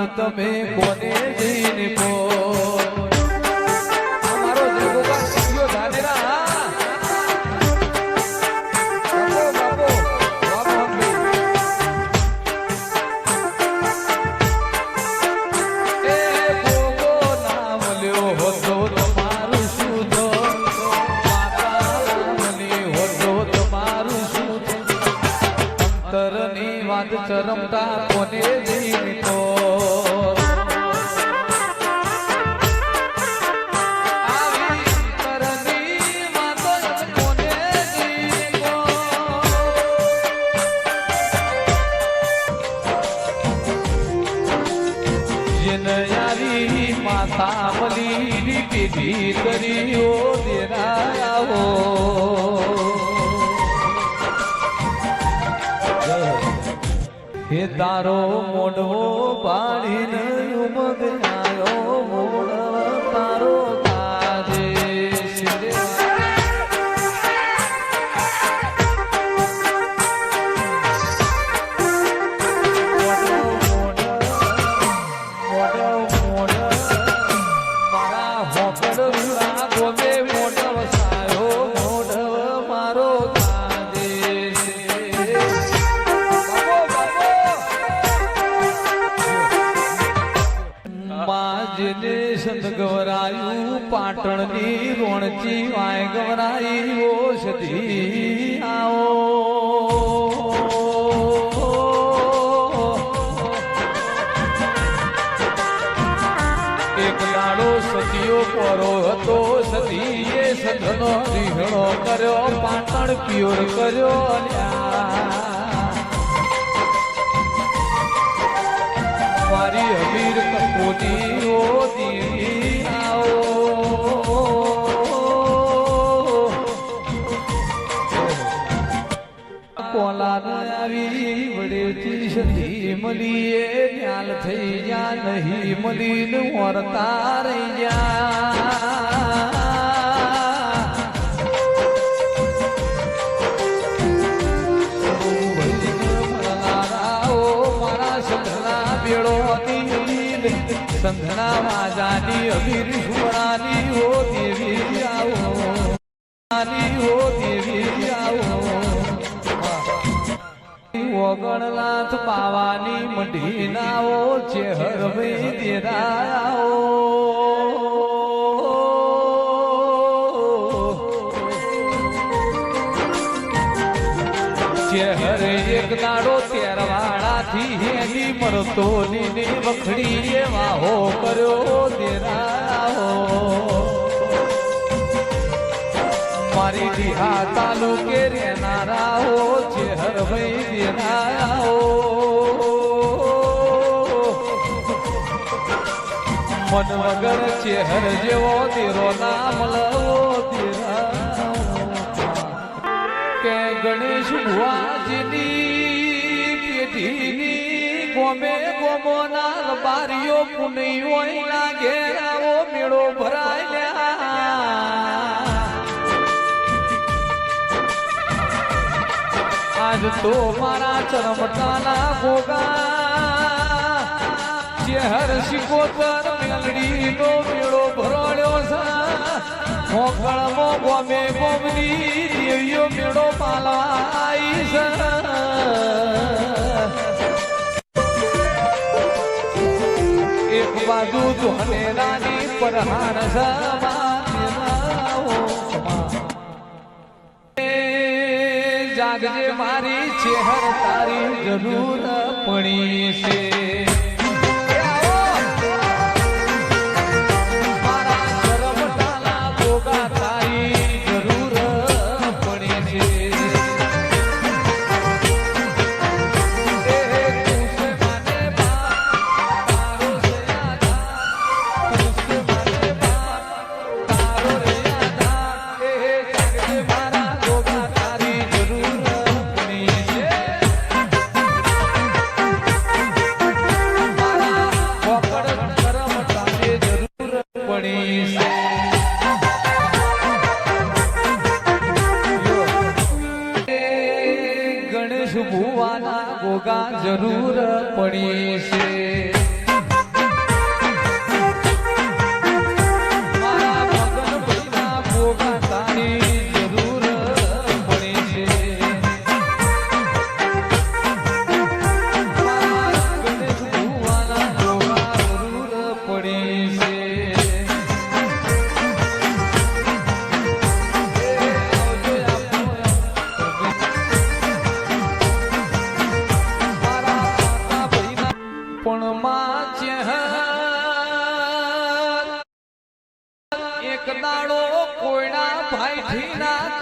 તમે કોને જઈને પો અમારો જગોબા શિયો ધાનેરા ચરમતા કોને જઈને તો આવી તરની વાતો કોને જઈને તો જનયારી માતા મલી પીધી કરીઓ દેરા આવો હે તારો મોઢો પાડીને ઉમગ આવ્યો મોડ તારો તાજે મારા હોકડ રૂડા ગોમે મોઢ વસાયો મોઢ મારો જેને સંત ગવરાયું પાટણની રોણચી વાય ગવરાઈ ઓ સધી આવો એક લાડો સતીઓ પરો હતો સતીએ સંતનો રીહણો કર્યો પાટણ પ્યોર કર્યો મારી અમીર કંકોની ઓ દેવી આવો કોલા આવી વડેથી સધી મળીએ ન્યાલ થઈ જા નહીં મળીને વરતા રહી જા સંધના માજાની અમીર સુવણાની હો દેવી આવો હો દેવી આવો ઓગણનાથ પાવાની મઢી નાઓ ચેહર ભાઈ દેરાઓ ચેહર એક દાડો તેરવાડા થી હેલી મરતો ની વખડી એવા હો કર્યો દેરાઓ મારી દિહા તાલુકે રેનારા હો ચેહર ભાઈ દેરાઓ મન વગર ચેહર જેવો દેરો નામ લવો દેરાઓ કે ગણેશ ભુવાજીની પેઢીની ગોમે ગોમોના બારીઓ પુનઈ હોય ના ઘેરાવો મેળો ભરાયા આજ તો મારા ચરમટાના ગોગા ચેહર શિકોતર મેલડી નો મેળો ભરોળ્યો છે મોકળમો ગોમે ગોમની દેવીઓ મેળો પાલાઈ છે એક બાજુ ધોને રાની પરહાણ જાગજે મારી ચેહર તારી જરૂર પડી છે ગણેશ ભુવાના ગોગા જરૂર પડી છે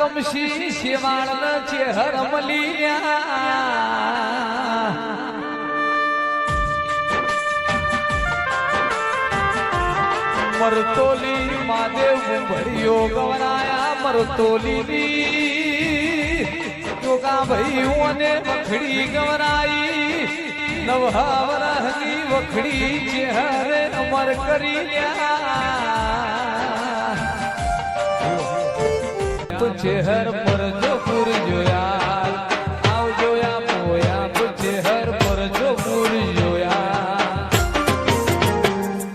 કમશી શેવાળ ચેહર મલિયા મરતોલી માદેવ ભર્યો ગવરાયા મરતોલી જોગા ભાઈઓને વખડી ગવરાઈ નવહાવરાની વખડી ચેહરે અમર કરી તો ચેહર પર જોપુર જોયા આવ જોયા પોયા તો ચેહર પર જોપુર જોયા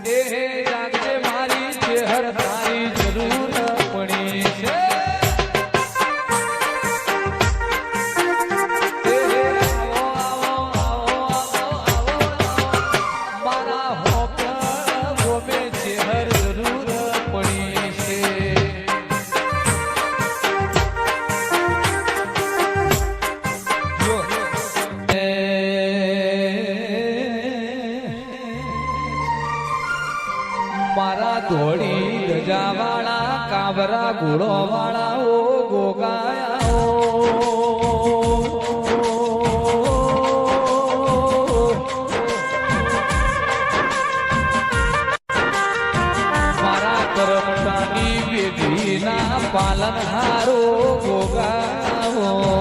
એ જાગજે મારી ચેહર તારી જરૂર પડી છે મારા હોપ ગોમે ચેહર જરૂર પડી છે મારા ધોળી ગજાવાળા કાબરા ઘોડો વાળા ઓ ગોગાયા મારા કરમટાની બેટીના પાલનહારો ગોગાઓ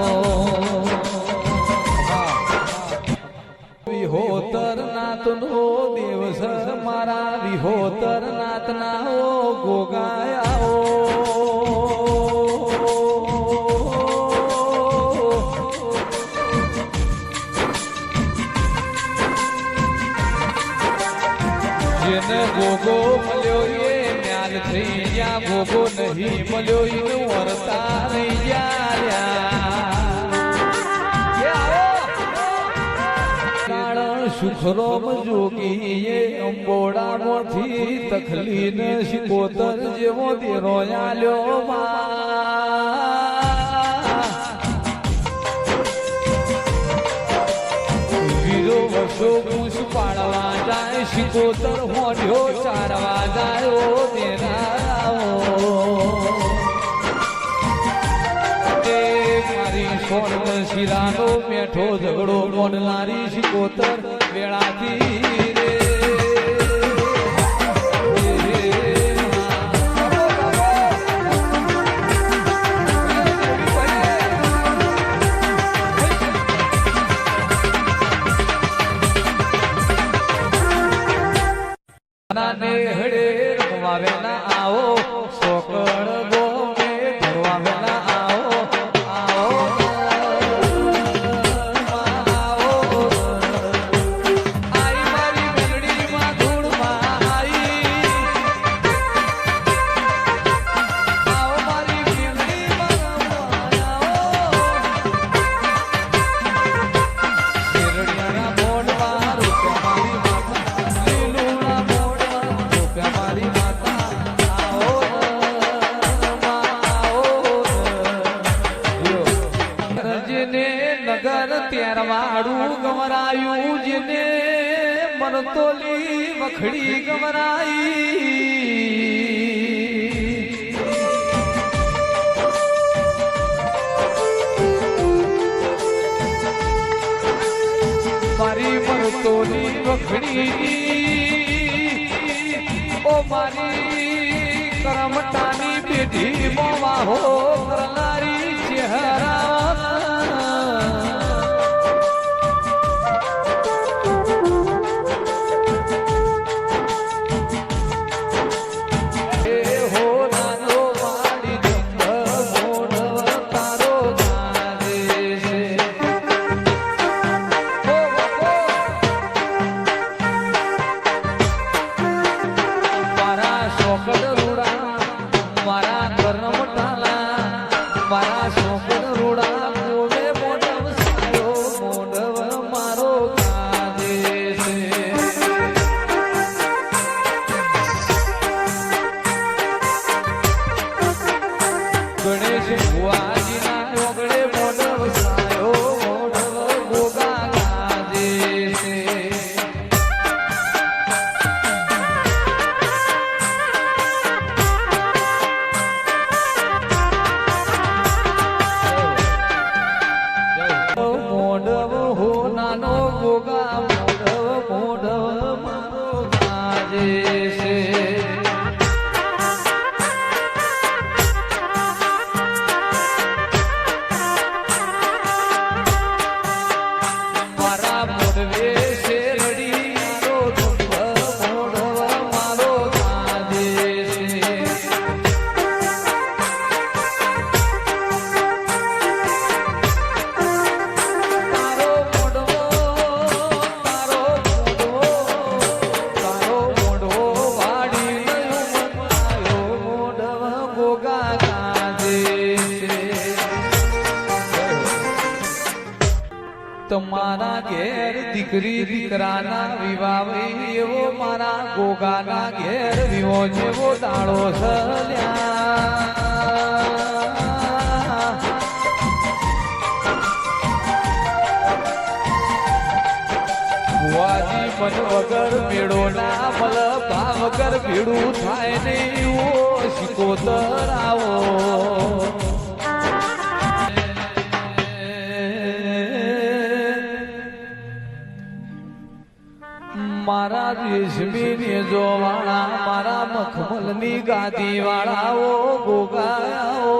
વિહોતર નાથનો દિવસ મારા વિહોતર નાથના ઓ ગોગાયા જેને ગોગો મળ્યો એ મ્યાલ થઈ ગયા ગોગો નહીં મળ્યો એનું વર્તા રહી ગયા સુખરોમ જોગીએ અંબોડામાંથી તખલીને શિકોતર જેવો દેરો આલ્યો વીરો વર્ષો પૂછ પાડવા જાય શિકોતર હોડ્યો ચારવા જાય સોન શિરાનો મેઠો ઝઘડો મોડલારી શિકોતર વેળાથી રે હડે રમવા વેલા આવો સોકડ ગોમે ભરવા વેલા આવો નગર ત્યારવાડું ગમરાયું જેને મરતોલી વખડી ગમરાઈ મારી મરતોલી વખડી ઓ મારી કરમટાની બેટી મોવાહો કરનારી ચહેરા મારા કરમટાલા મારા શોકર રૂડા તમારા ઘેર દીકરી દીકરાના વિવાહ એવો મારા ગોગાના ઘેર વિવો જેવો દાડો ભુવાજી મન વગર મેળો ના મલ ભાવ વગર ભેડું થાય ને એવો શિકોતર આવો મારા રેશમી જોવાળા મારા મખમલની ગાદી વાળાઓ ગોગાઓ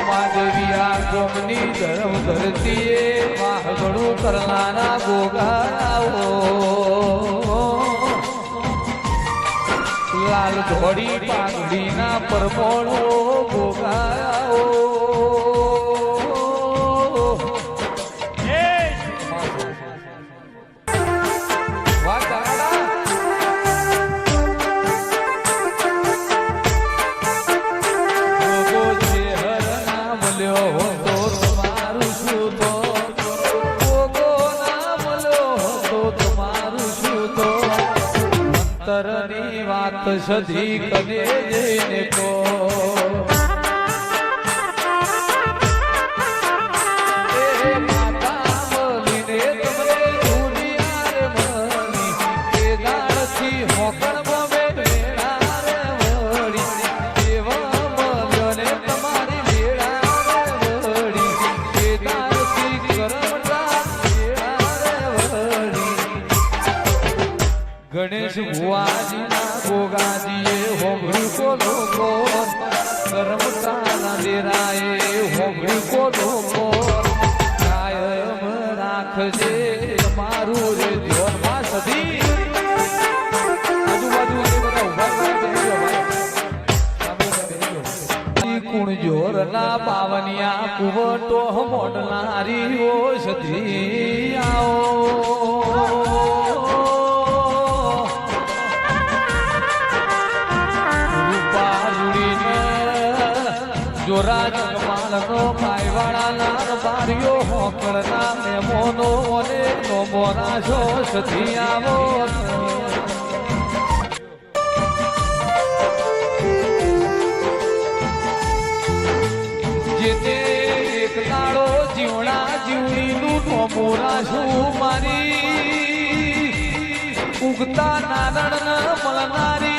માધવિયા ગમની ધર્મ ધરતીએ વાહગણું કરનારા ગોગાઓ લાલ ધોળી પાઘડીના પરમોણો ગોગાઓ અંતરની વાત સધી કને જઈને કો ગણેશ ભુવાજીના ગોગાજીએ હોમડી કો લોકો કરમતાના દેરાએ હોમડી કો લોકો કાયમ રાખજે મારું રે ધ્યાનમાં સધી આજુબાજુ બધા ઉભા કુણ જોરના પાવનિયા કુવટો મોડનારી ઓ સધી આવો જોરાજ કમાલનો ભાઈવાળાના બારીઓ હોકળના મેમોનો અને નોમોના છો સધી આવો જેતે એક દાડો જીવણા જીવણીનું નોમોરા છું મારી ઉગતા નારણ મળનારી